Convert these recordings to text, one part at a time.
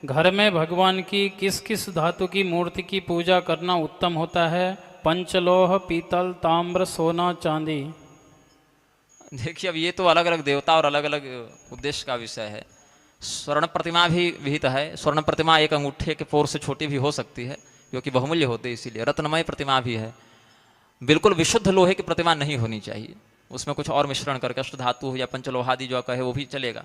घर में भगवान की किस किस धातु की मूर्ति की पूजा करना उत्तम होता है? पंचलोह, पीतल, ताम्र, सोना, चांदी। देखिए, अब ये तो अलग अलग देवता और अलग अलग उद्देश्य का विषय है। स्वर्ण प्रतिमा भी विहित है। स्वर्ण प्रतिमा एक अंगूठे के पोर से छोटी भी हो सकती है, क्योंकि बहुमूल्य होते हैं, इसीलिए। रत्नमय प्रतिमा भी है। बिल्कुल विशुद्ध लोहे की प्रतिमा नहीं होनी चाहिए, उसमें कुछ और मिश्रण करके अष्ट धातु या पंचलोहादि जो कहे वो भी चलेगा।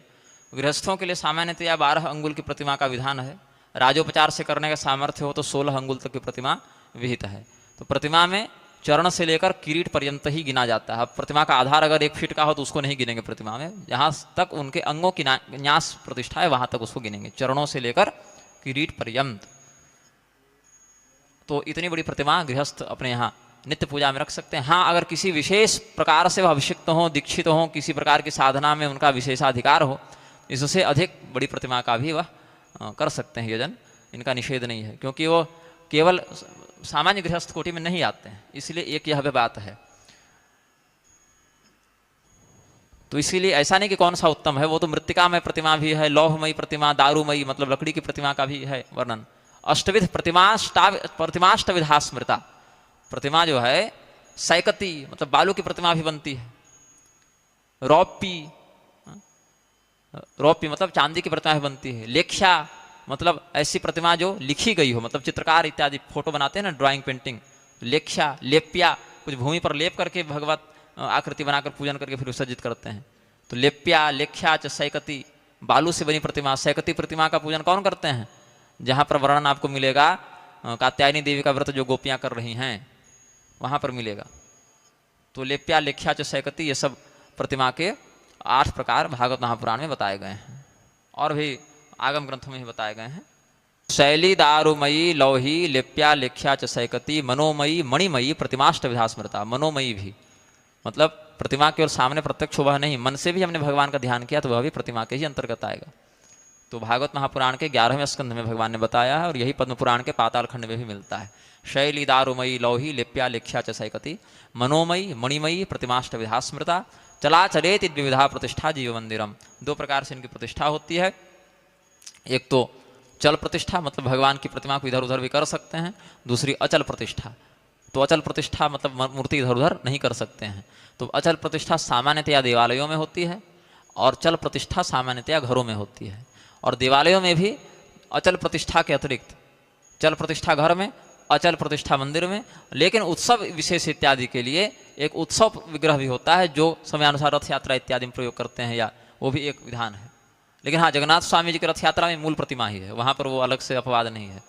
गृहस्थों के लिए सामान्यतया 12 अंगुल की प्रतिमा का विधान है। राजोपचार से करने का सामर्थ्य हो तो 16 अंगुल तक की प्रतिमा विहित है। तो प्रतिमा में चरण से लेकर किरीट पर्यंत ही गिना जाता है। अब प्रतिमा का आधार अगर 1 फीट का हो तो उसको नहीं गिनेंगे प्रतिमा में। जहाँ तक उनके अंगों की न्यास प्रतिष्ठा है वहाँ तक उसको गिनेंगे, चरणों से लेकर किरीट पर्यंत। तो इतनी बड़ी प्रतिमा गृहस्थ अपने यहाँ नित्य पूजा में रख सकते हैं। हाँ, अगर किसी विशेष प्रकार से वह अभिषिक्त हों, दीक्षित हों, किसी प्रकार की साधना में उनका विशेषाधिकार हो, इससे अधिक बड़ी प्रतिमा का भी वह कर सकते हैं यजन। इनका निषेध नहीं है, क्योंकि वो केवल सामान्य गृहस्थ कोटि में नहीं आते हैं, इसलिए एक यह बात है। तो इसीलिए ऐसा नहीं कि कौन सा उत्तम है, वो तो मृत्तिकामय प्रतिमा भी है, लौहमयी प्रतिमा, दारूमयी मतलब लकड़ी की प्रतिमा का भी है वर्णन। अष्टविध प्रतिमाष्टविधा स्मृता। प्रतिमा जो है सैकती मतलब बालू की प्रतिमा भी बनती है। रौप्य मतलब चांदी की प्रतिमा भी बनती है। लेख्या मतलब ऐसी प्रतिमा जो लिखी गई हो, मतलब चित्रकार इत्यादि फोटो बनाते हैं ना, ड्राइंग पेंटिंग। लेख्या, लेप्या कुछ भूमि पर लेप करके भगवत आकृति बनाकर पूजन करके फिर विसर्जित करते हैं। तो लेप्या, लेख्या च सैकती, बालू से बनी प्रतिमा। सैकती प्रतिमा का पूजन कौन करते हैं? जहाँ पर वर्णन आपको मिलेगा कात्यायनी देवी का व्रत जो गोपियाँ कर रही हैं वहाँ पर मिलेगा। तो लेप्या, लेख्या च सैकती, ये सब प्रतिमा के 8 प्रकार भागवत महापुराण में बताए गए हैं और भी आगम ग्रंथों में भी बताए गए हैं। शैली, दारुमयी, लौही, लेप्या, लेख्या च सैकती, मनोमयी, मणिमयी, प्रतिमाष्ट विधा स्मृता। मनोमयी भी मतलब प्रतिमा के और सामने प्रत्यक्ष हुआ नहीं, मन से भी हमने भगवान का ध्यान किया तो वह भी प्रतिमा के ही अंतर्गत आएगा। तो भागवत महापुराण के 11वें स्कंध में भगवान ने बताया है, और यही पद्म पुराण के पाताल खंड में भी मिलता है। शैली, दारुमयी, लौही, लेप्या, लेख्या च सैकती, मनोमयी, मणिमयी, प्रतिमाष्ट विधा स्मृता, चला चलेति द्विविधा प्रतिष्ठा जीव मंदिरम। 2 प्रकार से इनकी प्रतिष्ठा होती है। एक तो चल प्रतिष्ठा, मतलब भगवान की प्रतिमा को इधर उधर भी कर सकते हैं। दूसरी अचल प्रतिष्ठा। तो अचल प्रतिष्ठा मतलब मूर्ति इधर उधर नहीं कर सकते हैं। तो अचल प्रतिष्ठा सामान्यतया देवालयों में होती है और चल प्रतिष्ठा सामान्यतया घरों में होती है। और देवालयों में भी अचल प्रतिष्ठा के अतिरिक्त चल प्रतिष्ठा घर में, अचल प्रतिष्ठा मंदिर में। लेकिन उत्सव विशेष इत्यादि के लिए एक उत्सव विग्रह भी होता है जो समयानुसार रथ यात्रा इत्यादि में प्रयोग करते हैं, या वो भी एक विधान है। लेकिन हाँ, जगन्नाथ स्वामी जी की रथ यात्रा में मूल प्रतिमा ही है, वहाँ पर वो अलग से अपवाद नहीं है।